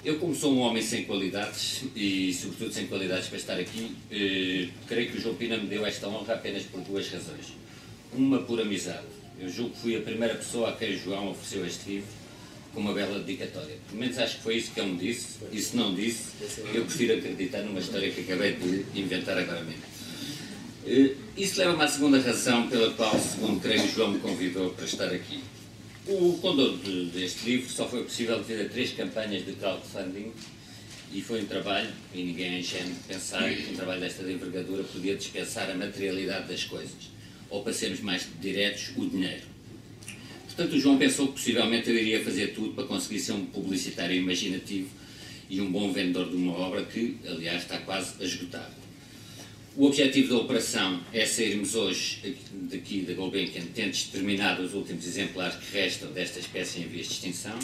Eu, como sou um homem sem qualidades, e sobretudo sem qualidades para estar aqui, creio que o João Pina me deu esta honra apenas por duas razões. Uma, por amizade. Eu julgo que fui a primeira pessoa a quem o João ofereceu este livro com uma bela dedicatória. Pelo menos acho que foi isso que ele me disse, e se não disse, eu prefiro acreditar numa história que acabei de inventar agora mesmo. Isso leva-me à segunda razão pela qual, segundo creio, o João me convidou para estar aqui. O condor deste livro só foi possível devido a 3 campanhas de crowdfunding e foi um trabalho, e ninguém é ingênuo de pensar que um trabalho desta envergadura podia dispensar a materialidade das coisas, ou para sermos mais diretos, o dinheiro. Portanto, o João pensou que possivelmente eu iria fazer tudo para conseguir ser um publicitário imaginativo e um bom vendedor de uma obra que, aliás, está quase a esgotar. O objetivo da operação é sairmos hoje daqui da Gulbenkian tendo exterminado os últimos exemplares que restam desta espécie em vias de extinção,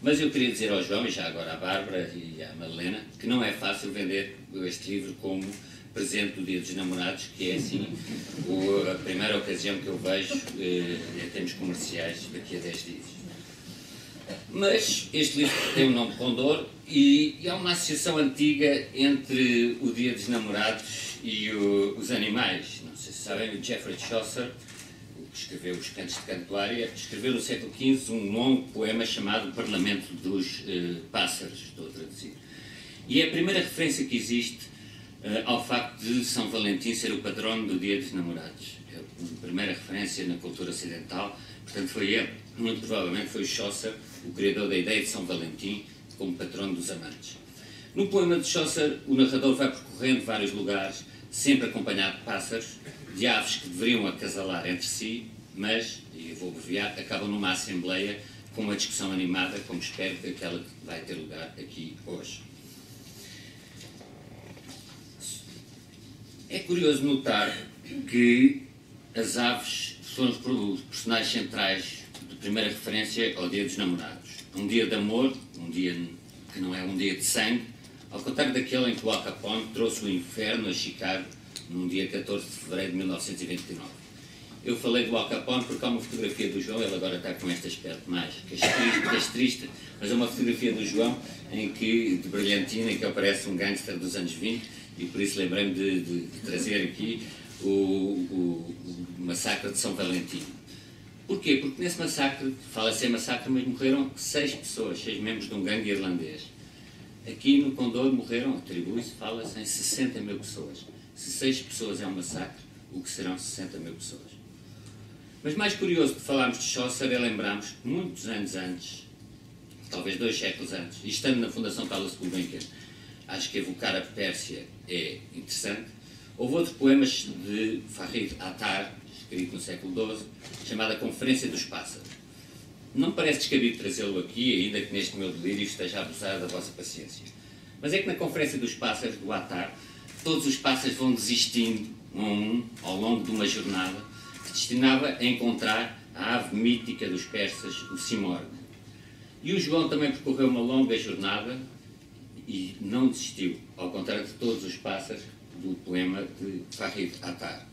mas eu queria dizer ao João, e já agora à Bárbara e à Madalena, que não é fácil vender este livro como presente do Dia dos Namorados, que é assim a primeira ocasião que eu vejo em termos comerciais daqui a 10 dias. Mas este livro tem o nome de Condor e é uma associação antiga entre o Dia dos Namorados e os animais. Não sei se sabem, o Geoffrey Chaucer, que escreveu os Cantos de Cantuária, escreveu no século XV um longo poema chamado Parlamento dos Pássaros, estou a traduzir. E é a primeira referência que existe ao facto de São Valentim ser o patrono do Dia dos Namorados. É a primeira referência na cultura ocidental, portanto foi ele, muito provavelmente foi o Chaucer, o criador da ideia de São Valentim como patrono dos amantes. No poema de Chaucer, o narrador vai percorrendo vários lugares, sempre acompanhado de pássaros, de aves que deveriam acasalar entre si, mas, e eu vou abreviar, acabam numa assembleia com uma discussão animada, como espero que aquela que vai ter lugar aqui hoje. É curioso notar que as aves são os personagens centrais de primeira referência ao Dia dos Namorados. Um dia de amor, um dia que não é um dia de sangue, ao contrário daquele em que o Al Capone trouxe o inferno a Chicago num dia 14 de fevereiro de 1929. Eu falei do Al Capone porque há uma fotografia do João, ele agora está com este aspecto mais castrista, mas é uma fotografia do João de brilhantina, em que aparece um gangster dos anos 20, e por isso lembrei-me de trazer aqui o massacre de São Valentim. Porquê? Porque nesse massacre, fala-se em massacre, mas morreram 6 pessoas, 6 membros de um gangue irlandês. Aqui no Condor morreram, atribui-se, fala-se em 60 mil pessoas. Se 6 pessoas é um massacre, o que serão 60 mil pessoas? Mas mais curioso de falarmos de Chaucer é lembrarmos que muitos anos antes, talvez 2 séculos antes, e estando na Fundação Carlos Gulbenkian, acho que evocar a Pérsia é interessante, houve outro poema de Farid Attar, escrito no século XII, chamado A Conferência dos Pássaros. Não me parece descabido trazê-lo aqui, ainda que neste meu delírio esteja a abusar da vossa paciência. Mas é que na Conferência dos Pássaros, do Attar, todos os pássaros vão desistindo, um a um, ao longo de uma jornada, que destinava a encontrar a ave mítica dos persas, o simorgue. E o João também percorreu uma longa jornada e não desistiu, ao contrário de todos os pássaros do poema de Farid Attar.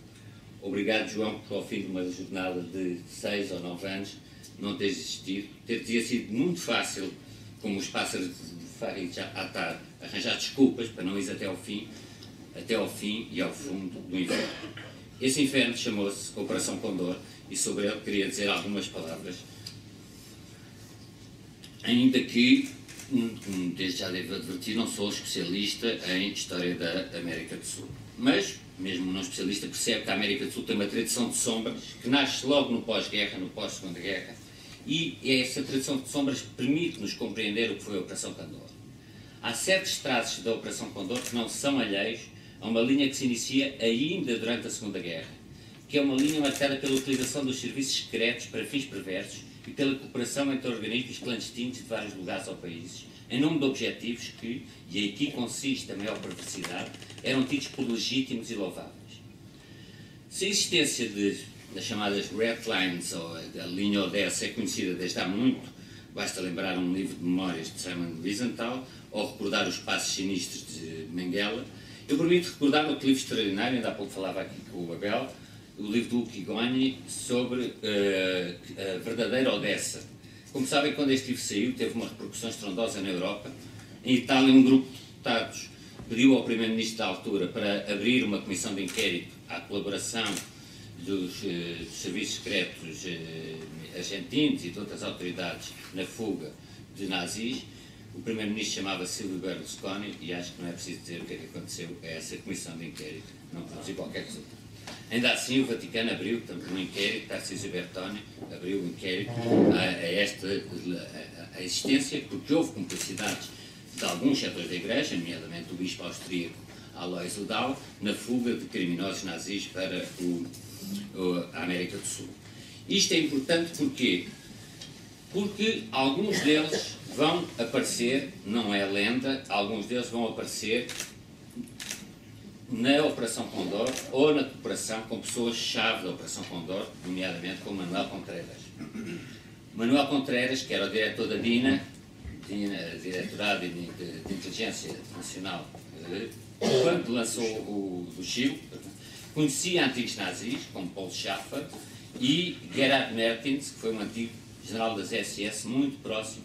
Obrigado, João, por ao fim de uma jornada de 6 ou 9 anos não teres desistido. Teria sido muito fácil, como os pássaros de Farid Attar, arranjar desculpas para não ir até ao fim e ao fundo do inferno. Esse inferno chamou-se Operação Condor e sobre ele queria dizer algumas palavras, ainda que, desde já devo advertir, não sou especialista em História da América do Sul. Mas, mesmo um não especialista, percebe que a América do Sul tem uma tradição de sombras que nasce logo no pós-guerra, no pós-segunda guerra, e essa tradição de sombras permite-nos compreender o que foi a Operação Condor. Há certos traços da Operação Condor que não são alheios a uma linha que se inicia ainda durante a Segunda Guerra, que é uma linha marcada pela utilização dos serviços secretos para fins perversos e pela cooperação entre organismos clandestinos de vários lugares ou países, em nome de objetivos que, e aqui consiste a maior perversidade, eram tidos por legítimos e louváveis. Se a existência das chamadas Red Lines, ou a linha ODS, é conhecida desde há muito, basta lembrar um livro de memórias de Simon Wiesenthal, ou recordar os passos sinistros de Mengele, eu permito recordar outro livro extraordinário, ainda há pouco falava aqui com o Abel, o livro do Uki Gonyi sobre a verdadeira Odessa, Como sabem, quando este livro saiu, teve uma repercussão estrondosa na Europa. Em Itália, um grupo de deputados pediu ao primeiro-ministro da altura para abrir uma comissão de inquérito à colaboração dos serviços secretos argentinos e de outras autoridades na fuga de nazis. O primeiro-ministro chamava-se Silvio Berlusconi e acho que não é preciso dizer o que é que aconteceu a essa comissão de inquérito. Não produziu qualquer resultado. Ainda assim, o Vaticano abriu um inquérito, Tarcísio Bertone abriu um inquérito a existência, porque houve cumplicidades de alguns setores da Igreja, nomeadamente o bispo austríaco Alois Udall, na fuga de criminosos nazis para a América do Sul. Isto é importante porquê? Porque alguns deles vão aparecer, não é lenda, alguns deles vão aparecer na Operação Condor ou na cooperação com pessoas-chave da Operação Condor, nomeadamente com Manuel Contreras. Manuel Contreras, que era o diretor da DINA, Diretorado de Inteligência Nacional, quando lançou o Chile, conhecia antigos nazis, como Paul Schaffer, e Gerhard Mertens, que foi um antigo general das SS, muito próximo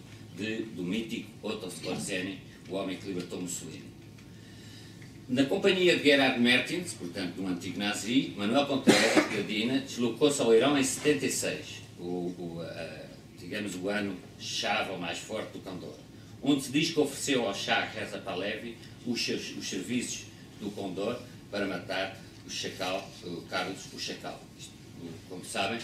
do mítico Otto Skorzeny, o homem que libertou Mussolini. Na companhia de Gerhard Mertens, portanto, um antigo nazi, Manuel Contreras, da DINA, deslocou-se ao Irão em 76, digamos o ano-chave ou mais forte do Condor, onde se diz que ofereceu ao Shah Reza Pahlavi os serviços do Condor para matar o Chacal, o Carlos o Chacal. Como sabem,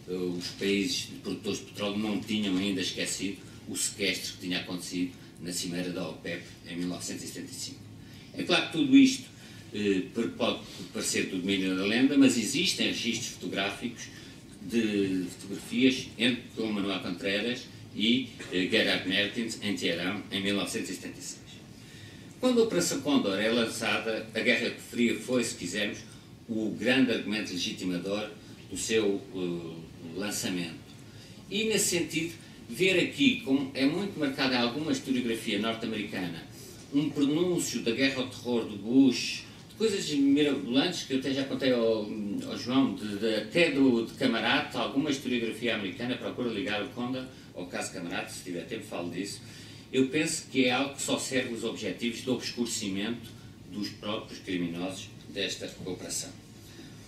os países produtores de petróleo não tinham ainda esquecido o sequestro que tinha acontecido na cimeira da OPEP em 1975. É claro que tudo isto pode parecer do domínio da lenda, mas existem registros fotográficos de fotografias entre Manuel Contreras e Gerhard Mertens em Teherão em 1976. Quando a Operação Condor é lançada, a Guerra Fria foi, se quisermos, o grande argumento legitimador do seu lançamento. E, nesse sentido, ver aqui, como é muito marcada em alguma historiografia norte-americana, um pronúncio da guerra ao terror do Bush, de coisas mirabolantes que eu até já contei ao João, até de Camarate, alguma historiografia americana procura ligar o Condor ao caso Camarate, se tiver tempo falo disso. Eu penso que é algo que só serve os objetivos de obscurecimento dos próprios criminosos desta operação.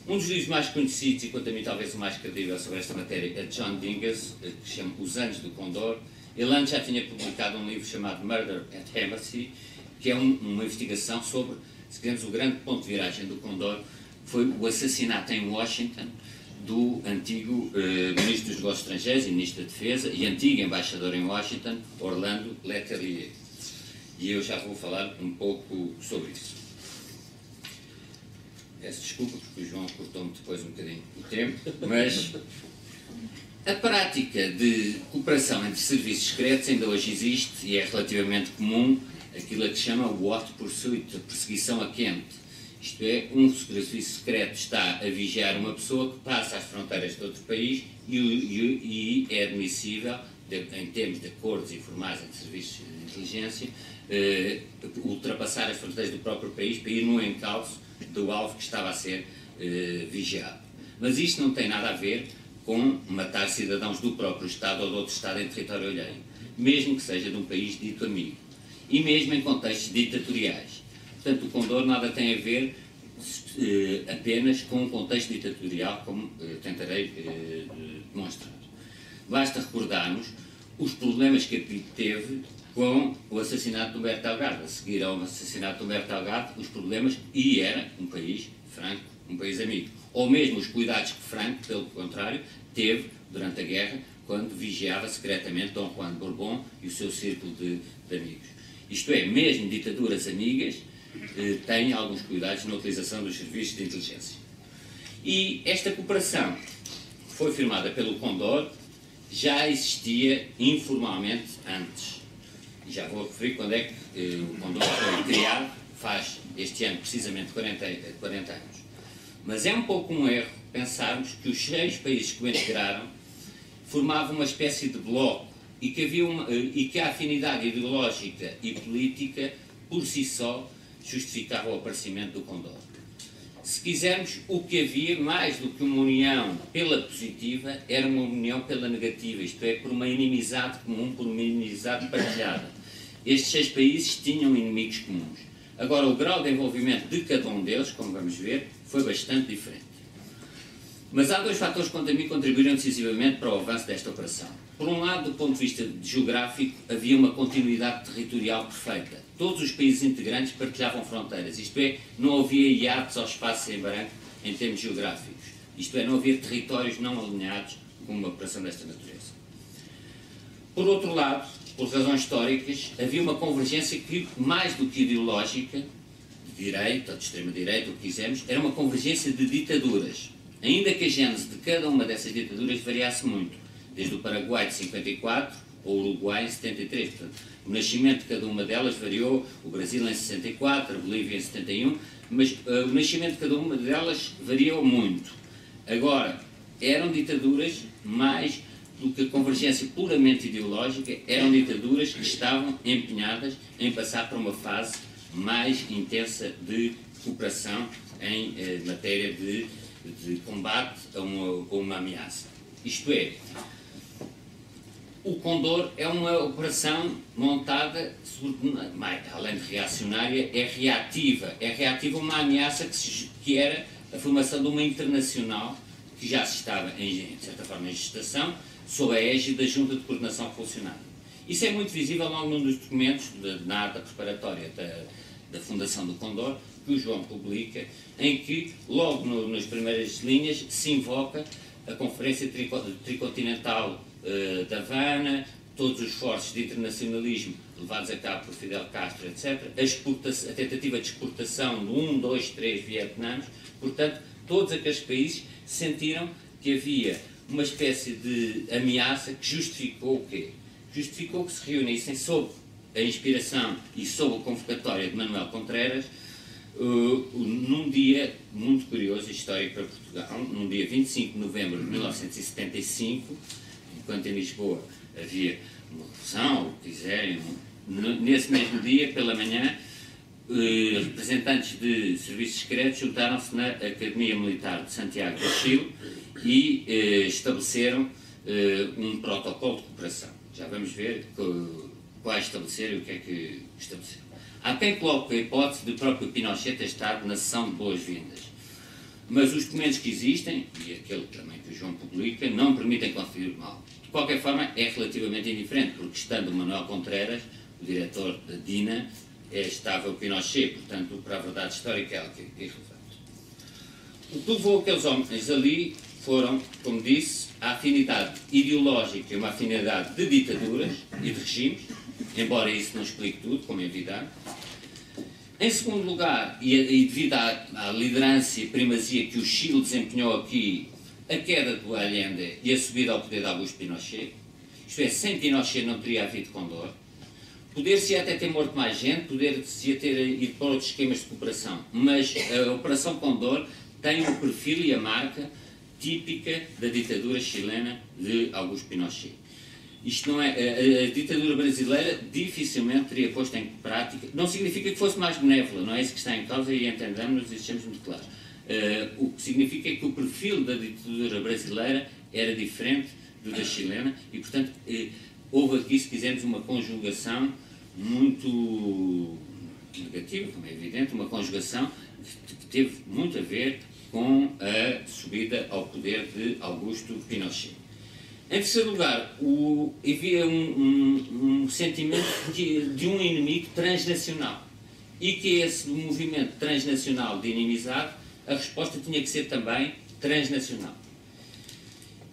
Um dos livros mais conhecidos, e quanto a mim talvez o mais credível sobre esta matéria, é John Dinges, que se chama Os Anos do Condor. Ele antes já tinha publicado um livro chamado Murder at Embassy, que é uma investigação sobre, se queremos, o grande ponto de viragem do Condor, foi o assassinato em Washington do antigo Ministro dos Negócios Estrangeiros e Ministro da Defesa e antigo embaixador em Washington, Orlando Letelier. E eu já vou falar um pouco sobre isso. Peço desculpa porque o João cortou-me depois um bocadinho o tempo, mas a prática de cooperação entre serviços secretos ainda hoje existe e é relativamente comum aquilo a que chama o hot pursuit, a perseguição a quente. Isto é, um serviço secreto está a vigiar uma pessoa que passa as fronteiras de outro país e é admissível, em termos de acordos informais entre serviços de inteligência, ultrapassar as fronteiras do próprio país para ir no encalço do alvo que estava a ser vigiado. Mas isto não tem nada a ver com matar cidadãos do próprio Estado ou de outro Estado em território alheio, mesmo que seja de um país dito amigo, e mesmo em contextos ditatoriais. Portanto, o Condor nada tem a ver apenas com um contexto ditatorial, como tentarei demonstrar. Basta recordarmos os problemas que a PIDE teve com o assassinato de Humberto Delgado. A seguir ao assassinato de Humberto Delgado, os problemas, e era um país franco, um país amigo. Ou mesmo os cuidados que Franco, pelo contrário, teve durante a guerra, quando vigiava secretamente Dom Juan de Bourbon e o seu círculo de amigos. Isto é, mesmo ditaduras amigas têm alguns cuidados na utilização dos serviços de inteligência. E esta cooperação foi firmada pelo Condor, já existia informalmente antes. E já vou referir quando é que o Condor foi criado, faz este ano precisamente 40 anos. Mas é um pouco um erro pensarmos que os 6 países que o integraram formavam uma espécie de bloco e que a afinidade ideológica e política por si só justificava o aparecimento do Condor. Se quisermos, o que havia, mais do que uma união pela positiva, era uma união pela negativa, isto é, por uma inimizade comum, por uma inimizade partilhada. Estes 6 países tinham inimigos comuns. Agora, o grau de envolvimento de cada um deles, como vamos ver, foi bastante diferente. Mas há 2 fatores que, quanto a mim, contribuíram decisivamente para o avanço desta operação. Por um lado, do ponto de vista geográfico, havia uma continuidade territorial perfeita. Todos os países integrantes partilhavam fronteiras, isto é, não havia hiatos ao espaço em branco em termos geográficos. Isto é, não havia territórios não alinhados com uma operação desta natureza. Por outro lado, por razões históricas, havia uma convergência que, mais do que ideológica, de direita ou de extrema-direita, o que quisermos, era uma convergência de ditaduras. Ainda que a gênese de cada uma dessas ditaduras variasse muito, desde o Paraguai de 54 ao Uruguai em 73. Portanto, o nascimento de cada uma delas variou, o Brasil em 64, a Bolívia em 71, mas o nascimento de cada uma delas variou muito. Agora, eram ditaduras mais do que a convergência puramente ideológica, eram ditaduras que estavam empenhadas em passar para uma fase mais intensa de cooperação em matéria de combate a uma ameaça. Isto é, o Condor é uma operação montada, além de reacionária, é reativa a uma ameaça que era a formação de uma internacional que já se estava, de certa forma, em gestação, sob a égide da Junta de Coordenação Revolucionária. Isso é muito visível num dos documentos, na ata preparatória da Fundação do Condor, que o João publica, em que, logo nas primeiras linhas, se invoca a Conferência Tricontinental de Havana, todos os esforços de internacionalismo levados a cabo por Fidel Castro, etc., a tentativa de exportação de 1, 2, 3 Vietnãs. Portanto, todos aqueles países sentiram que havia uma espécie de ameaça que justificou o quê? Justificou que se reunissem sob a inspiração e sob a convocatória de Manuel Contreras, num dia muito curioso e histórico para Portugal, num dia 25 de novembro de 1975, enquanto em Lisboa havia uma revolução, ou o que quiserem, nesse mesmo dia, pela manhã, representantes de serviços secretos juntaram-se na Academia Militar de Santiago do Chile e estabeleceram um protocolo de cooperação. Já vamos ver quais estabeleceram e o que é que estabeleceram. Há quem coloque a hipótese de próprio Pinochet ter estado na sessão de boas-vindas. Mas os documentos que existem, e aquele também que o João publica, não permitem confirmá-lo. De qualquer forma, é relativamente indiferente, porque estando o Manuel Contreras, o diretor da DINA, estava o Pinochet, portanto, para a verdade histórica é algo irrelevante. O que levou aqueles homens ali foram, como disse, a afinidade ideológica e uma afinidade de ditaduras e de regimes, embora isso não explique tudo, como é evidente. Em segundo lugar, e devido à liderança e primazia que o Chile desempenhou aqui, a queda do Allende e a subida ao poder de Augusto Pinochet, isto é, sem Pinochet não teria havido Condor, poder-se até ter morto mais gente, poder-se ter ido para outros esquemas de cooperação, mas a Operação Condor tem o perfil e a marca típica da ditadura chilena de Augusto Pinochet. Isto não é, a ditadura brasileira dificilmente teria posto em prática, não significa que fosse mais benévola, não é isso que está em causa e entendamos-nos e sejamos muito claros. O que significa é que o perfil da ditadura brasileira era diferente do da chilena e, portanto, houve aqui, se quisermos, uma conjugação muito negativa, como é evidente, uma conjugação que teve muito a ver com a subida ao poder de Augusto Pinochet. Em terceiro lugar, havia um sentimento de um inimigo transnacional e que esse movimento transnacional de inimizade, a resposta tinha que ser também transnacional.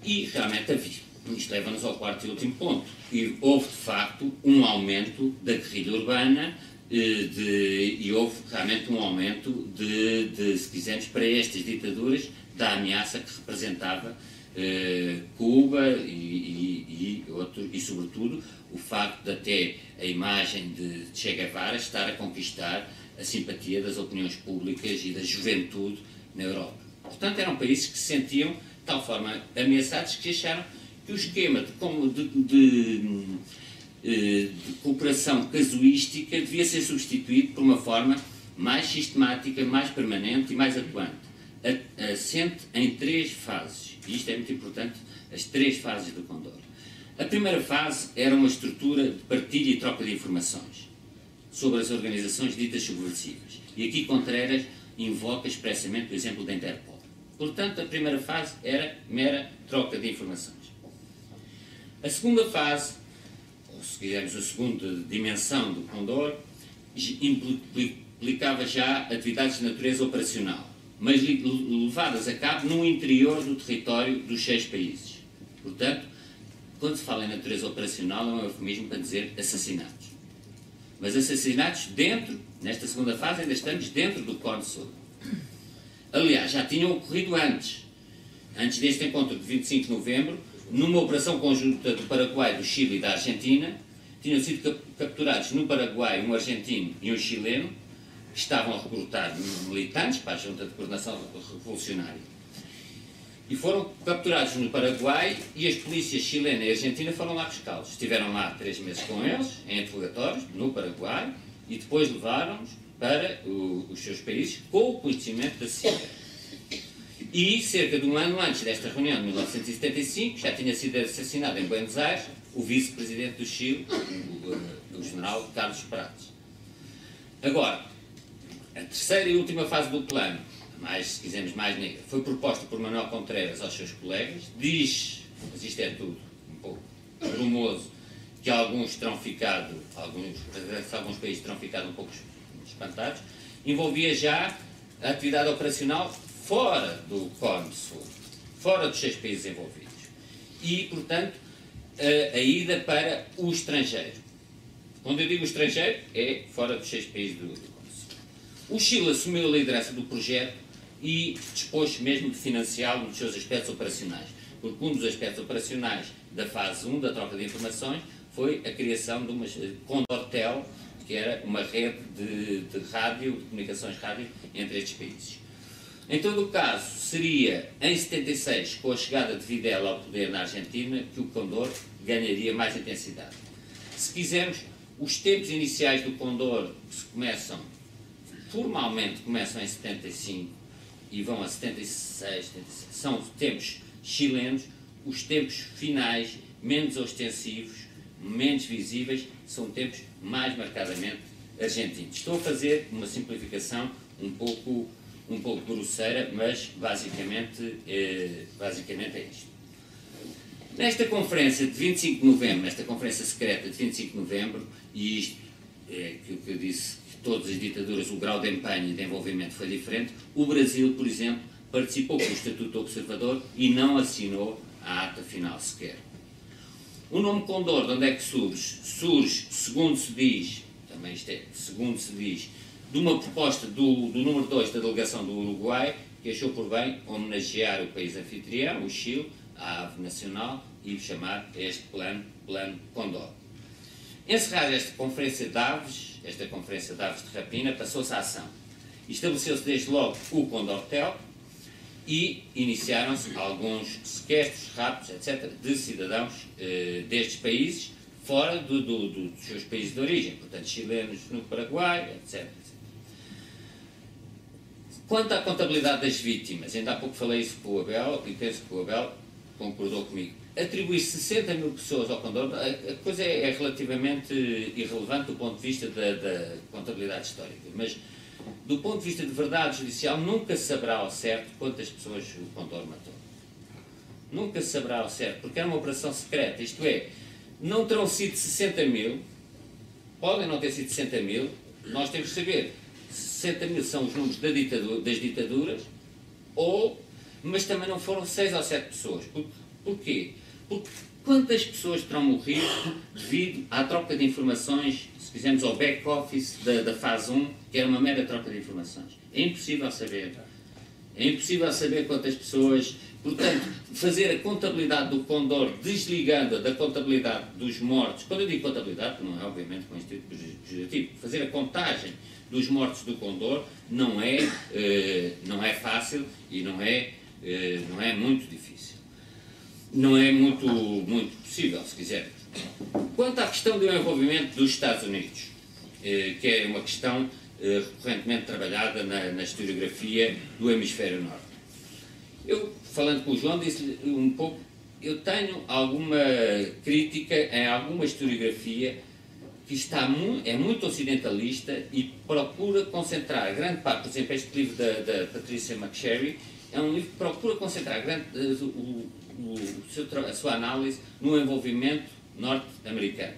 E realmente havia. Isto leva-nos ao quarto e último ponto. E houve, de facto, um aumento da guerrilha urbana e houve realmente um aumento se quisermos, para estas ditaduras, da ameaça que representava Cuba e sobretudo, o facto de até a imagem de Che Guevara estar a conquistar a simpatia das opiniões públicas e da juventude na Europa. Portanto, eram países que se sentiam de tal forma ameaçados que acharam que o esquema de cooperação casuística devia ser substituído por uma forma mais sistemática, mais permanente e mais atuante, assente em 3 fases. E isto é muito importante, as 3 fases do Condor. A primeira fase era uma estrutura de partilha e troca de informações sobre as organizações ditas subversivas. E aqui Contreras invoca expressamente o exemplo da Interpol. Portanto, a primeira fase era mera troca de informações. A segunda fase, ou se quisermos a segunda dimensão do Condor, implicava já atividades de natureza operacional, mas levadas a cabo no interior do território dos 6 países. Portanto, quando se fala em natureza operacional, é um eufemismo para dizer assassinatos. Mas assassinatos dentro, nesta segunda fase, ainda estamos dentro do Cone Sul. Aliás, já tinham ocorrido antes deste encontro de 25 de novembro, numa operação conjunta do Paraguai, do Chile e da Argentina, tinham sido capturados no Paraguai um argentino e um chileno, que estavam a recrutar militantes para a Junta de Coordenação Revolucionária. E foram capturados no Paraguai e as polícias chilena e argentina foram lá buscá-los. Estiveram lá 3 meses com eles, em interrogatórios, no Paraguai, e depois levaram-nos para os seus países com o conhecimento da CIA. E, cerca de um ano antes desta reunião de 1975, já tinha sido assassinado em Buenos Aires o vice-presidente do Chile, o general Carlos Prates. Agora, a terceira e última fase do plano, mais, se quisermos, mais negra, foi proposta por Manuel Contreras aos seus colegas. Diz, mas isto é tudo um pouco brumoso, que alguns terão ficado, alguns países terão ficado um pouco espantados, envolvia já a atividade operacional fora do Cone Sul, fora dos 6 países envolvidos. E, portanto, a ida para o estrangeiro. Quando eu digo estrangeiro, é fora dos 6 países do Cone Sul. O Chile assumiu a liderança do projeto e dispôs mesmo de financiá-lo nos seus aspectos operacionais, porque um dos aspectos operacionais da fase 1 da troca de informações foi a criação de uma Condortel, que era uma rede de rádio, de comunicações rádio entre estes países. Em todo o caso, seria em 76, com a chegada de Videla ao poder na Argentina, que o Condor ganharia mais intensidade. Se quisermos, os tempos iniciais do Condor, que formalmente começam em 75 e vão a 76, 77, são tempos chilenos. Os tempos finais, menos ostensivos, menos visíveis, são tempos mais marcadamente argentinos. Estou a fazer uma simplificação um pouco grosseira, mas basicamente é isto. Nesta conferência de 25 de novembro, nesta conferência secreta de 25 de novembro, e isto é aquilo que eu disse, que todas as ditaduras, o grau de empenho e de envolvimento foi diferente, o Brasil, por exemplo, participou com o Estatuto Observador e não assinou a ata final sequer. O nome Condor, de onde é que surge? Surge, segundo se diz, também isto é, segundo se diz, de uma proposta do número 2 da delegação do Uruguai, que achou por bem homenagear o país anfitrião, o Chile, a ave nacional, e chamar este plano Condor. Encerrada esta conferência de aves de rapina, passou-se à ação. Estabeleceu-se desde logo o Condortel e iniciaram-se alguns sequestros, raptos, etc., de cidadãos destes países, fora dos seus países de origem, portanto, chilenos no Paraguai, etc. Quanto à contabilidade das vítimas, ainda há pouco falei isso com o Abel, e penso que o Abel concordou comigo. Atribuir 60 mil pessoas ao Condor, a coisa é relativamente irrelevante do ponto de vista da contabilidade histórica, mas do ponto de vista de verdade judicial, nunca se saberá ao certo quantas pessoas o Condor matou. Nunca se saberá ao certo, porque era uma operação secreta, isto é, não terão sido 60 mil, podem não ter sido 60 mil, nós temos que saber, 60 mil são os números das ditaduras, mas também não foram 6 ou 7 pessoas. Porquê? Porque quantas pessoas terão morrido devido à troca de informações, se quisermos ao back-office da fase 1, que era uma mera troca de informações? É impossível saber. É impossível saber quantas pessoas. Portanto, fazer a contabilidade do Condor desligando da contabilidade dos mortos, quando eu digo contabilidade, não é obviamente com este tipo pejorativo, fazer a contagem dos mortos do Condor não é fácil e não é muito difícil. Não é muito possível, se quisermos. Quanto à questão do envolvimento dos Estados Unidos, que é uma questão recorrentemente trabalhada na historiografia do hemisfério norte. Eu, falando com o João, disse-lhe um pouco, eu tenho alguma crítica em alguma historiografia que é muito ocidentalista e procura concentrar grande parte, por exemplo, este livro da Patricia McSherry, é um livro que procura concentrar a sua análise no envolvimento norte-americano.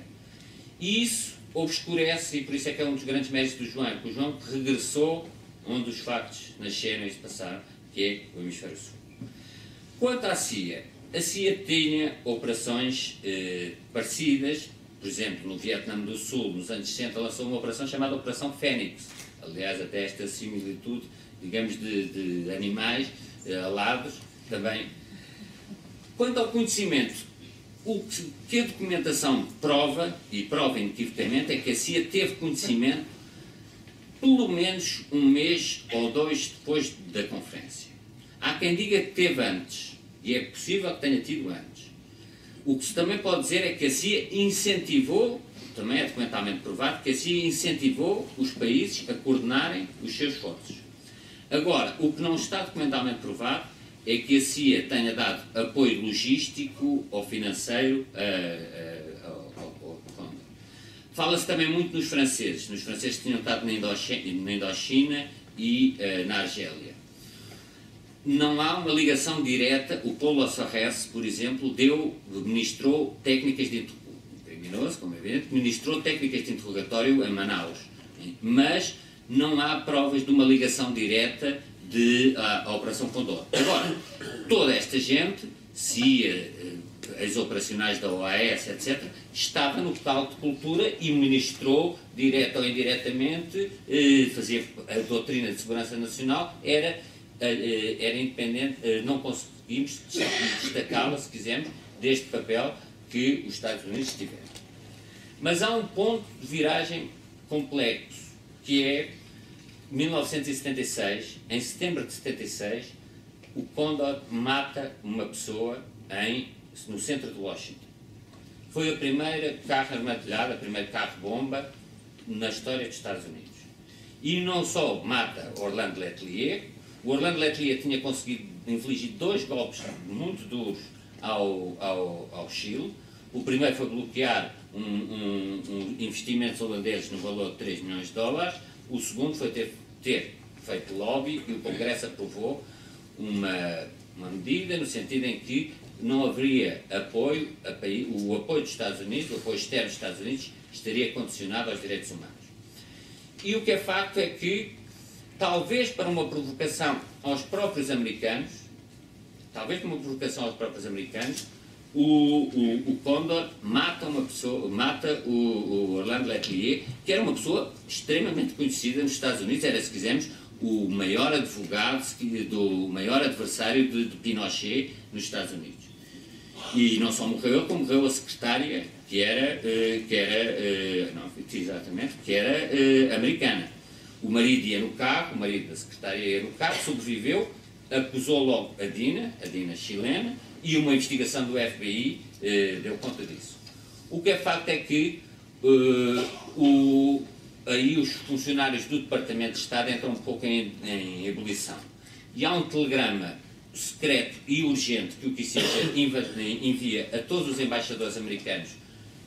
E isso obscurece, e por isso é que é um dos grandes méritos do João, porque o João regressou onde os factos nasceram e se passaram, que é o Hemisfério Sul. Quanto à CIA, a CIA tinha operações parecidas, por exemplo, no Vietnã do Sul, nos anos 60, lançou uma operação chamada Operação Fênix. Aliás, até esta similitude, digamos, de animais alados, também. Quanto ao conhecimento, o que a documentação prova, e prova inequivocamente, é que a CIA teve conhecimento pelo menos um mês ou dois depois da conferência. Há quem diga que teve antes, e é possível que tenha tido antes. O que se também pode dizer é que a CIA incentivou, também é documentalmente provado, que a CIA incentivou os países a coordenarem os seus esforços. Agora, o que não está documentalmente provado é que a CIA tenha dado apoio logístico ou financeiro ao Condor. Fala-se também muito nos franceses. Nos franceses que tinham estado na Indochina e na Argélia. Não há uma ligação direta. O Paulo Ossores, por exemplo, ministrou técnicas de criminoso, como é evidente, ministrou técnicas de interrogatório em Manaus. Mas não há provas de uma ligação direta à Operação Condor. Agora, toda esta gente, CIA, ex-operacionais da OAS, etc., estava no local de cultura e ministrou, direta ou indiretamente, fazia a doutrina de segurança nacional, era independente, não conseguimos destacá-la, se quisermos, deste papel que os Estados Unidos tiveram. Mas há um ponto de viragem complexo, que é 1976, em setembro de 76, o Condor mata uma pessoa no centro de Washington. Foi a primeira carro armadilhado, a primeira carro-bomba na história dos Estados Unidos. E não só mata Orlando Letelier, o Orlando Letelier tinha conseguido infligir 2 golpes muito duros ao Chile. O primeiro foi bloquear investimentos holandeses no valor de 3 milhões de dólares. O segundo foi ter feito lobby e o Congresso aprovou uma medida no sentido em que não haveria apoio, o apoio dos Estados Unidos, o apoio externo dos Estados Unidos, estaria condicionado aos direitos humanos. E o que é facto é que, talvez para uma provocação aos próprios americanos, o Condor mata uma pessoa, mata o Orlando Letelier, que era uma pessoa extremamente conhecida nos Estados Unidos, era, se quisermos, o maior advogado, o maior adversário de Pinochet nos Estados Unidos. E não só morreu ele, como morreu a secretária, que era americana. O marido ia no carro, o marido da secretária ia no carro, sobreviveu, acusou logo a Dina chilena, e uma investigação do FBI deu conta disso. O que é facto é que aí os funcionários do Departamento de Estado entram um pouco em ebulição. E há um telegrama secreto e urgente que o Kissinger envia a todos os embaixadores americanos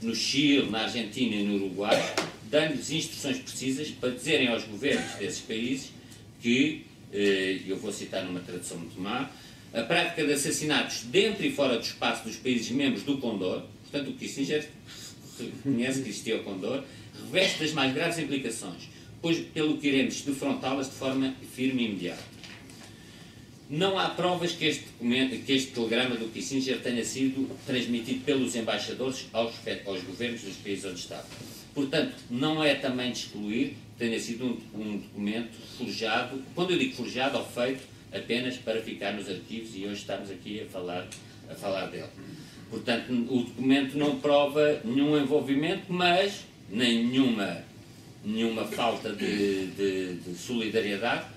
no Chile, na Argentina e no Uruguai, dando-lhes instruções precisas para dizerem aos governos desses países que, eu vou citar numa tradução muito má, a prática de assassinatos dentro e fora do espaço dos países membros do Condor, portanto o Kissinger reconhece que existia o Condor, reveste das mais graves implicações, pois pelo que iremos defrontá-las de forma firme e imediata. Não há provas que este telegrama do Kissinger tenha sido transmitido pelos embaixadores aos governos dos países onde estava. Portanto, não é também de excluir que tenha sido um documento forjado, quando eu digo forjado, ou feito apenas para ficar nos arquivos, e hoje estamos aqui a falar dele. Portanto, o documento não prova nenhum envolvimento, mas nem nenhuma falta de solidariedade,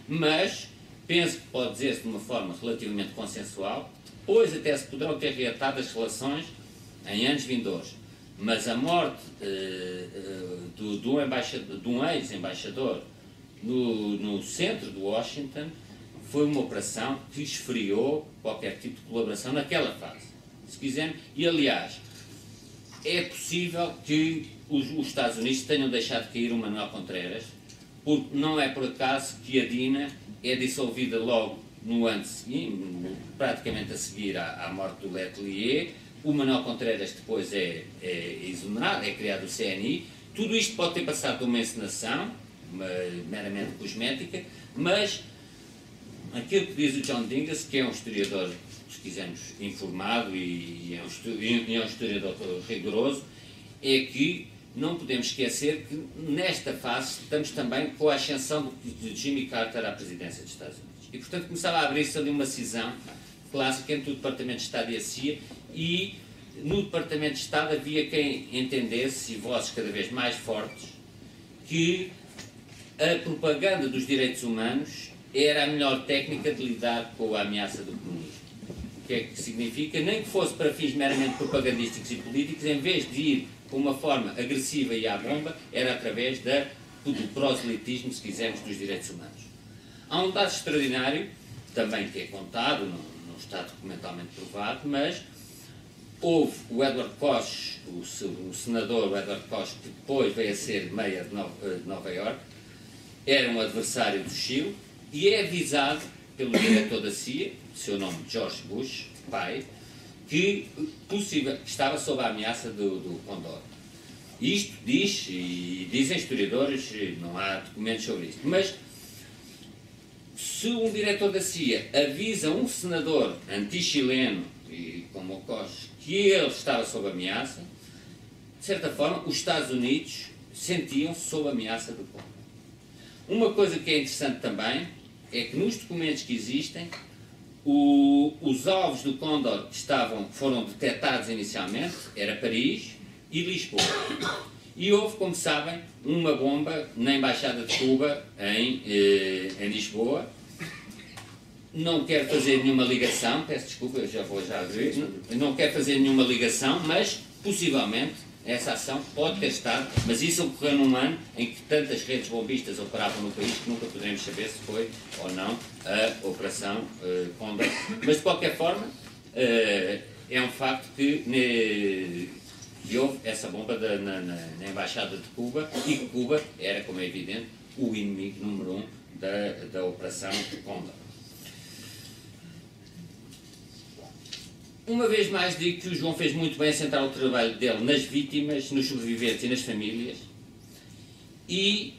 mas penso que pode dizer-se de uma forma relativamente consensual, pois até se poderão ter reatado as relações em anos vindouros. Mas a morte de um ex-embaixador no centro de Washington foi uma operação que esfriou qualquer tipo de colaboração naquela fase, se quiserem. E, aliás, é possível que os Estados Unidos tenham deixado cair o Manuel Contreras, porque não é por acaso que a DINA é dissolvida logo no ano seguinte, praticamente a seguir à morte do Letelier. O Manuel Contreras depois é exonerado, é criado o CNI. Tudo isto pode ter passado de uma encenação meramente cosmética, mas aquilo que diz o John Dinges, que é um historiador, se quisermos, informado e é um historiador rigoroso, é que não podemos esquecer que nesta fase estamos também com a ascensão de Jimmy Carter à presidência dos Estados Unidos. E, portanto, começava a abrir-se ali uma cisão clássica entre o Departamento de Estado e a CIA, e no Departamento de Estado havia quem entendesse, e vozes cada vez mais fortes, que a propaganda dos direitos humanos era a melhor técnica de lidar com a ameaça do comunismo. O que é que significa? Nem que fosse para fins meramente propagandísticos e políticos, em vez de ir com uma forma agressiva e à bomba, era através do proselitismo, se quisermos, dos direitos humanos. Há um dado extraordinário, também que é contado, não está documentalmente provado, mas houve o Edward Koch, o senador Edward Koch, que depois veio a ser mayor de Nova Iorque, era um adversário do Chile, e é avisado pelo diretor da CIA, seu nome George Bush, pai, que estava sob a ameaça do Condor. Isto diz, e dizem historiadores, não há documentos sobre isto, mas se um diretor da CIA avisa um senador anti-chileno, como o Koch, que ele estava sob ameaça, de certa forma, os Estados Unidos sentiam-se sob ameaça do Condor. Uma coisa que é interessante também é que nos documentos que existem, os alvos do Condor foram detectados inicialmente, era Paris e Lisboa. E houve, como sabem, uma bomba na Embaixada de Cuba em Lisboa. Não quero fazer nenhuma ligação, peço desculpa, eu já vou abrir, não quero fazer nenhuma ligação, mas possivelmente essa ação pode ter estado, mas isso ocorreu num ano em que tantas redes bombistas operavam no país que nunca poderemos saber se foi ou não a Operação Condor. Mas, de qualquer forma, é um facto que houve essa bomba na Embaixada de Cuba, e que Cuba era, como é evidente, o inimigo número 1 da Operação Condor. Uma vez mais digo que o João fez muito bem a centrar o trabalho dele nas vítimas, nos sobreviventes e nas famílias, e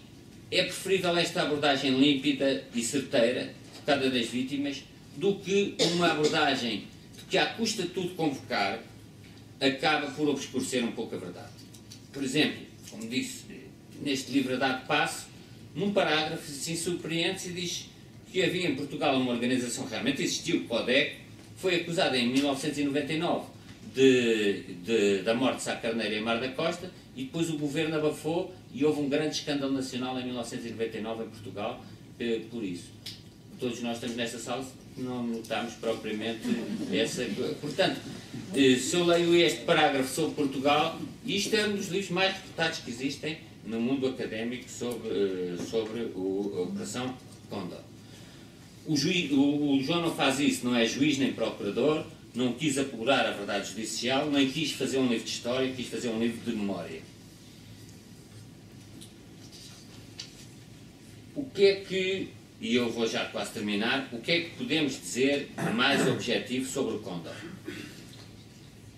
é preferível esta abordagem límpida e certeira, focada nas vítimas, do que uma abordagem que, à custa de tudo convocar, acaba por obscurecer um pouco a verdade. Por exemplo, como disse neste livro A Dado Passo, num parágrafo assim surpreende-se e diz que havia em Portugal uma organização, realmente existiu, o CODEC, foi acusada em 1999 da morte de Sá Carneiro em Mar da Costa, e depois o governo abafou e houve um grande escândalo nacional em 1999 em Portugal por isso. Todos nós estamos nesta sala, não notámos propriamente essa... Portanto, se eu leio este parágrafo sobre Portugal, isto é um dos livros mais reputados que existem no mundo académico sobre a Operação Condor. O João não faz isso, não é juiz nem procurador, não quis apurar a verdade judicial, nem quis fazer um livro de história, quis fazer um livro de memória. O que é que, e eu vou já quase terminar, o que é que podemos dizer mais objetivo sobre o Condor?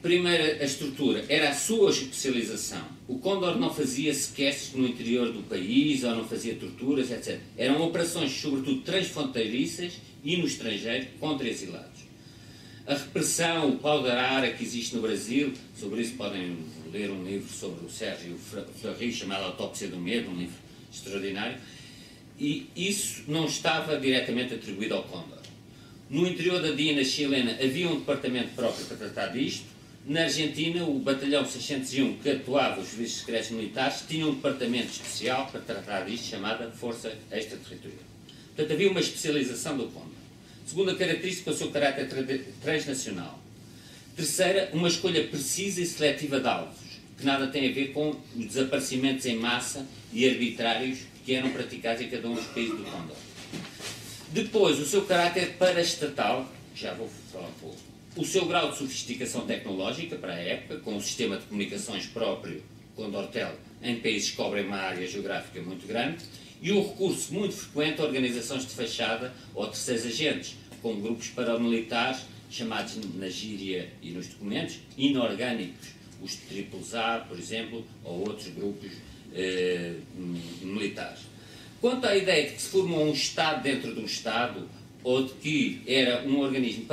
Primeiro, a estrutura era a sua especialização. O Condor não fazia sequestros no interior do país, ou não fazia torturas, etc. Eram operações, sobretudo, transfronteiriças e no estrangeiro, contra exilados. A repressão, o pau de arara que existe no Brasil, sobre isso podem ler um livro sobre o Sérgio Fleury, chamado Autópsia do Medo, um livro extraordinário, e isso não estava diretamente atribuído ao Condor. No interior da DINA chilena havia um departamento próprio para tratar disto. Na Argentina, o Batalhão 601, que atuava os serviços secretos militares, tinha um departamento especial para tratar disto, chamada Força Extraterritorial. Portanto, havia uma especialização do Condor. Segunda característica, o seu caráter transnacional. Terceira, uma escolha precisa e seletiva de alvos. que nada tem a ver com os desaparecimentos em massa e arbitrários que eram praticados em cada um dos países do Condor. Depois, o seu caráter paraestatal, já vou falar um pouco, o seu grau de sofisticação tecnológica para a época, com um sistema de comunicações próprio, Condortel, em países que cobrem uma área geográfica muito grande, e o recurso muito frequente a organizações de fachada ou terceiros agentes, com grupos paramilitares, chamados na gíria e nos documentos, inorgânicos, os triplos A, por exemplo, ou outros grupos militares. Quanto à ideia de que se formou um Estado dentro de um Estado, ou de que era um organismo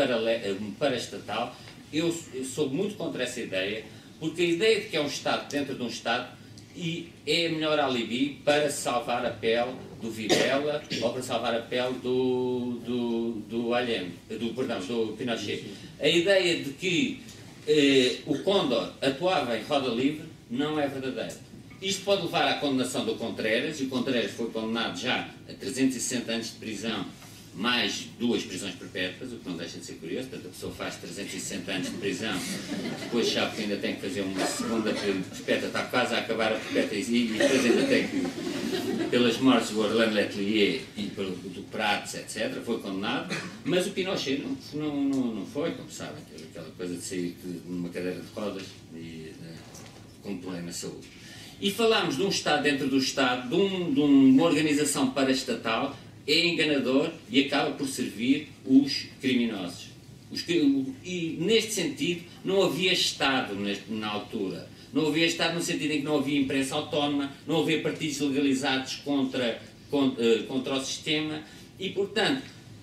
paraestatal, eu sou muito contra essa ideia, porque a ideia de que é um Estado dentro de um Estado é a melhor alibi para salvar a pele do Videla ou para salvar a pele do Allende, do Pinochet. A ideia de que o Condor atuava em roda livre não é verdadeira. Isto pode levar à condenação do Contreras, e o Contreras foi condenado já a 360 anos de prisão, mais 2 prisões perpétuas, o que não deixa de ser curioso. Portanto, a pessoa faz 360 anos de prisão, depois sabe que ainda tem que fazer uma segunda perpétua, está quase a acabar a perpétua, e depois ainda tem que, pelas mortes do Orlando Letelier e do Prats, etc., foi condenado, mas o Pinochet não foi, como sabem, aquela coisa de sair numa cadeira de rodas e com problema na saúde. E falámos de um Estado dentro do Estado, de uma organização paraestatal, é enganador e acaba por servir os criminosos. E, neste sentido, não havia Estado na altura. Não havia Estado no sentido em que não havia imprensa autónoma, não havia partidos legalizados contra o sistema e, portanto,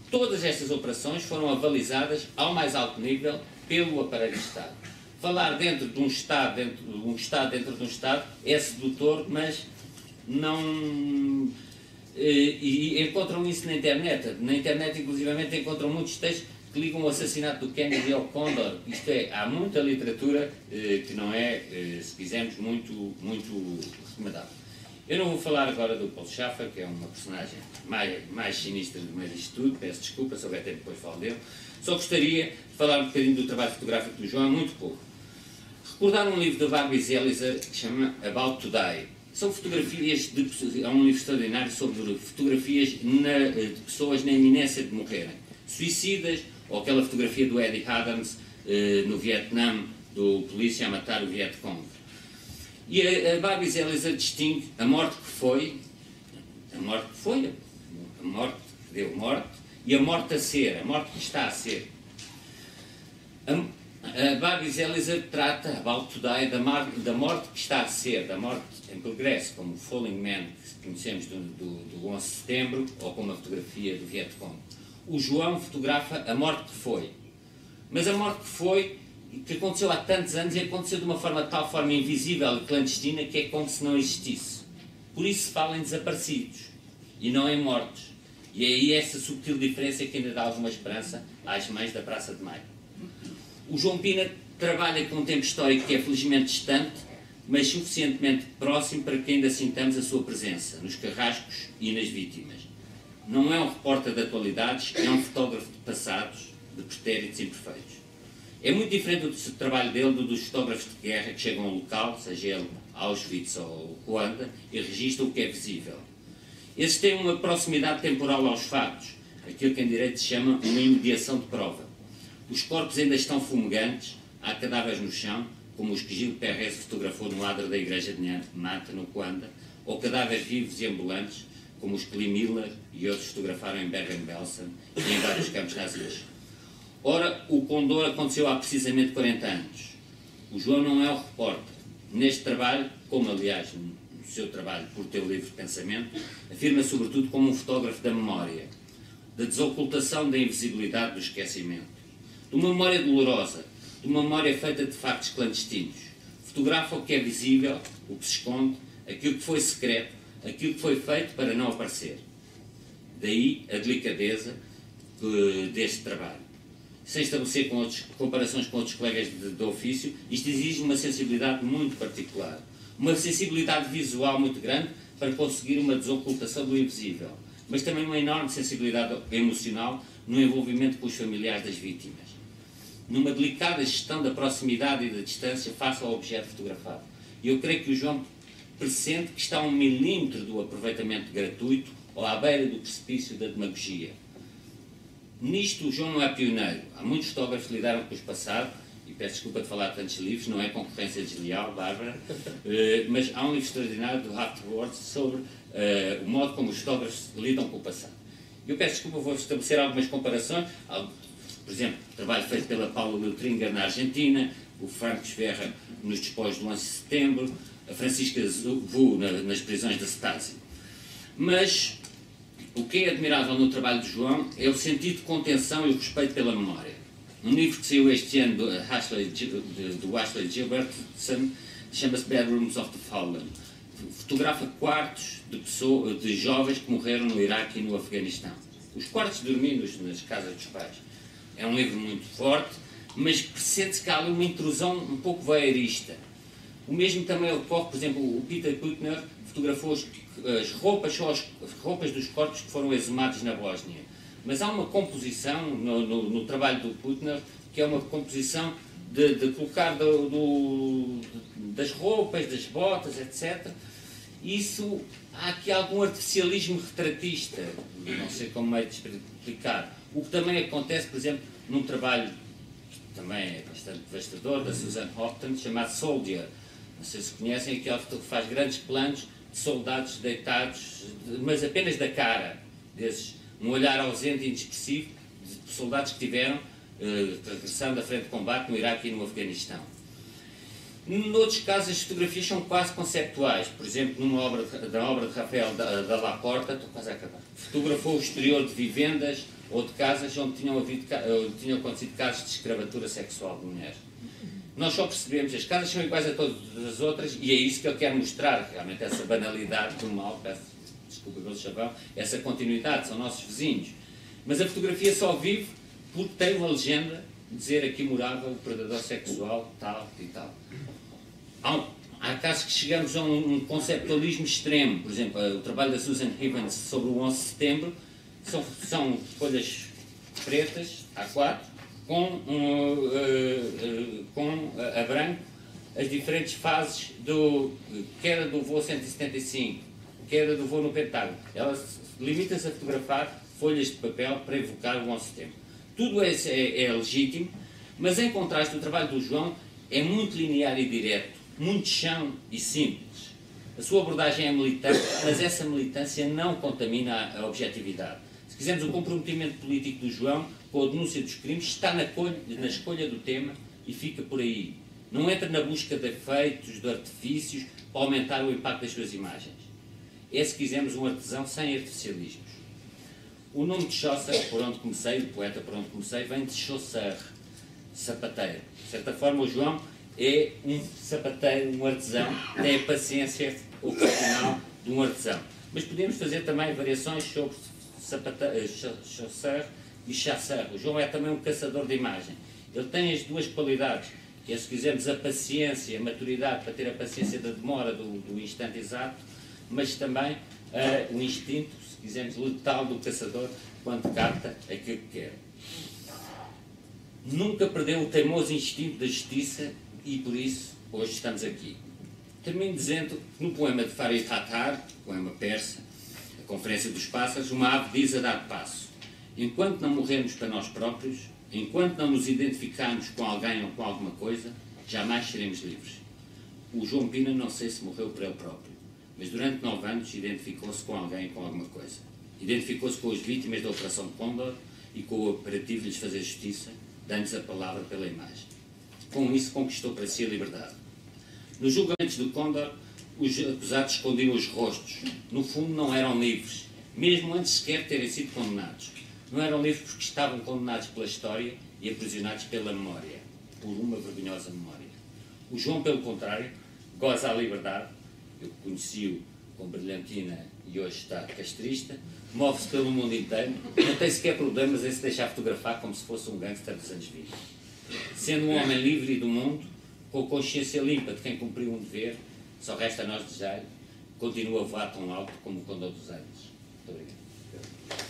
todas estas operações foram avalizadas ao mais alto nível pelo aparelho de Estado. Falar dentro de um Estado dentro de um Estado é sedutor, mas não... E encontram isso na internet. Na internet, inclusivamente, encontram muitos textos que ligam o assassinato do Kennedy ao Condor. Isto é, há muita literatura que não é, se quisermos, muito recomendável. Eu não vou falar agora do Paulo Schaffer, que é uma personagem mais sinistra do meio disto tudo, peço desculpa, se houver tempo depois falo dele. Só gostaria de falar um bocadinho do trabalho fotográfico do João, muito pouco. Recordar um livro da Barbie Zelizer que se chama About to Die. São fotografias, é um livro extraordinário sobre fotografias de pessoas na iminência de morrerem. Suicidas, ou aquela fotografia do Eddie Adams no Vietnã, do polícia a matar o Vietcong. E a Barbie Zelizer distingue a morte que foi, a morte que deu morte, e a morte a ser, a morte que está a ser. A Barbie Zelizer trata, About to Die, da morte que está a ser, da morte em progresso, como o Falling Man, que conhecemos do 11 de setembro, ou como a fotografia do Vietcong. O João fotografa a morte que foi. Mas a morte que foi, que aconteceu há tantos anos, e aconteceu de uma forma de tal forma invisível e clandestina que é como se não existisse. Por isso se fala em desaparecidos, e não em mortos. E é aí essa subtil diferença que ainda dá alguma esperança às mães da Praça de Maio. O João Pina trabalha com um tempo histórico que é felizmente distante, mas suficientemente próximo para que ainda sintamos a sua presença, nos carrascos e nas vítimas. Não é um repórter de atualidades, é um fotógrafo de passados, de pretéritos imperfeitos. É muito diferente do trabalho dele dos fotógrafos de guerra que chegam ao local, seja ele Auschwitz ou Ruanda, e registram o que é visível. Esses têm uma proximidade temporal aos fatos, aquilo que em direito se chama uma imediação de prova. Os corpos ainda estão fumegantes, há cadáveres no chão, como os que Gil Perez fotografou no adro da igreja de Mata, no Coanda, ou cadáveres vivos e ambulantes, como os que Lee Miller e outros fotografaram em Bergen-Belsen e em vários campos nazis. Ora, o Condor aconteceu há precisamente 40 anos. O João não é o repórter. Neste trabalho, como aliás no seu trabalho por teu livre pensamento, afirma sobretudo como um fotógrafo da memória, da desocultação da invisibilidade do esquecimento, de uma memória dolorosa, de uma memória feita de factos clandestinos. Fotografa o que é visível, o que se esconde, aquilo que foi secreto, aquilo que foi feito para não aparecer. Daí a delicadeza deste trabalho. Sem estabelecer comparações com outros colegas de ofício, isto exige uma sensibilidade muito particular. Uma sensibilidade visual muito grande para conseguir uma desocultação do invisível, mas também uma enorme sensibilidade emocional no envolvimento com os familiares das vítimas. Numa delicada gestão da proximidade e da distância face ao objeto fotografado. E eu creio que o João pressente que está a 1 milímetro do aproveitamento gratuito ou à beira do precipício da demagogia. Nisto o João não é pioneiro. Há muitos fotógrafos que lidaram com os passados, e peço desculpa de falar de tantos livros, não é concorrência desleal, Bárbara, mas há um livro extraordinário do Afterwards sobre o modo como os fotógrafos lidam com o passado. Eu peço desculpa, vou estabelecer algumas comparações. Por exemplo, o trabalho feito pela Paula Leutringer na Argentina, o Franco Schwerrer nos despojos do 11 de setembro, a Francisca Vu nas prisões da Stasi. Mas o que é admirável no trabalho de João é o sentido de contenção e o respeito pela memória. Um livro que saiu este ano do Ashley Gilbertson chama-se Bedrooms of the Fallen. Fotografa quartos de jovens que morreram no Iraque e no Afeganistão. Os quartos dormindo nas casas dos pais. É um livro muito forte, mas percebe-se que há ali uma intrusão um pouco voyeurista. O mesmo também ocorre, por exemplo, o Peter Kuttner fotografou as roupas dos corpos que foram exumados na Bósnia. Mas há uma composição no trabalho do Kuttner, que é uma composição de colocar das roupas, das botas, etc. Isso, há aqui algum artificialismo retratista, não sei como é de explicar. O que também acontece, por exemplo, num trabalho que também é bastante devastador, da Susan Houghton, chamado Soldier. Não sei se conhecem, aquele que faz grandes planos de soldados deitados, mas apenas da cara, um olhar ausente e inexpressivo, de soldados que tiveram regressando da frente de combate no Iraque e no Afeganistão. Noutros casos, as fotografias são quase conceptuais. Por exemplo, na obra de Rafael Dalla Porta, estou quase a acabar, fotografou o exterior de vivendas ou de casas onde tinham acontecido casos de escravatura sexual de mulheres. Nós só percebemos, as casas são iguais a todas as outras, e é isso que ele quer mostrar, realmente, essa banalidade do mal, peço desculpa pelo chavão, essa continuidade, são nossos vizinhos. Mas a fotografia só vive porque tem uma legenda de dizer aqui morava o predador sexual, tal e tal. Há casos que chegamos a um conceptualismo extremo, por exemplo, o trabalho da Susan Evans sobre o 11 de setembro, são folhas pretas, A4, com a branco as diferentes fases queda do voo 175, queda do voo no Pentágono. Ela limita-se a fotografar folhas de papel para evocar o 11 de setembro. Tudo é legítimo, mas em contraste o trabalho do João é muito linear e direto, muito chão e simples. A sua abordagem é militante, mas essa militância não contamina a objetividade. Se quisermos, o comprometimento político do João com a denúncia dos crimes está na escolha do tema e fica por aí. Não entra na busca de efeitos, de artifícios, para aumentar o impacto das suas imagens. É, se quisermos, um artesão sem artificialismos. O nome de Chaucer, por onde comecei, o poeta por onde comecei, vem de chausseur, sapateiro. De certa forma, o João é um sapateiro, um artesão, tem a paciência ocasional de um artesão. Mas podemos fazer também variações sobre chausseur e chasseur. O João é também um caçador de imagem. Ele tem as duas qualidades, que é, se quisermos, a paciência, a maturidade para ter a paciência da demora do instante exato, mas também o instinto, se quisermos, letal do caçador quando capta aquilo que quer. Nunca perdeu o teimoso instinto da justiça e, por isso, hoje estamos aqui. Termino dizendo que no poema de Farid Hattar, poema persa, A Conferência dos Pássaros, uma ave diz a dar passo: enquanto não morrermos para nós próprios, enquanto não nos identificarmos com alguém ou com alguma coisa, jamais seremos livres. O João Pina, não sei se morreu por ele próprio, mas durante 9 anos identificou-se com alguém e com alguma coisa. Identificou-se com as vítimas da Operação Condor e com o operativo de lhes fazer justiça, dando-lhes a palavra pela imagem. Com isso, conquistou para si a liberdade. Nos julgamentos do Condor, os acusados escondiam os rostos. No fundo, não eram livres, mesmo antes sequer de terem sido condenados. Não eram livres porque estavam condenados pela história e aprisionados pela memória, por uma vergonhosa memória. O João, pelo contrário, goza a liberdade. Eu conheci-o com brilhantina e hoje está castrista, move-se pelo mundo inteiro, não tem sequer problemas em se deixar fotografar como se fosse um gangster dos anos 20. Sendo um homem livre e do mundo, com a consciência limpa de quem cumpriu um dever, só resta a nós desejar, continua a voar tão alto como o Condor dos Andes. Muito obrigado.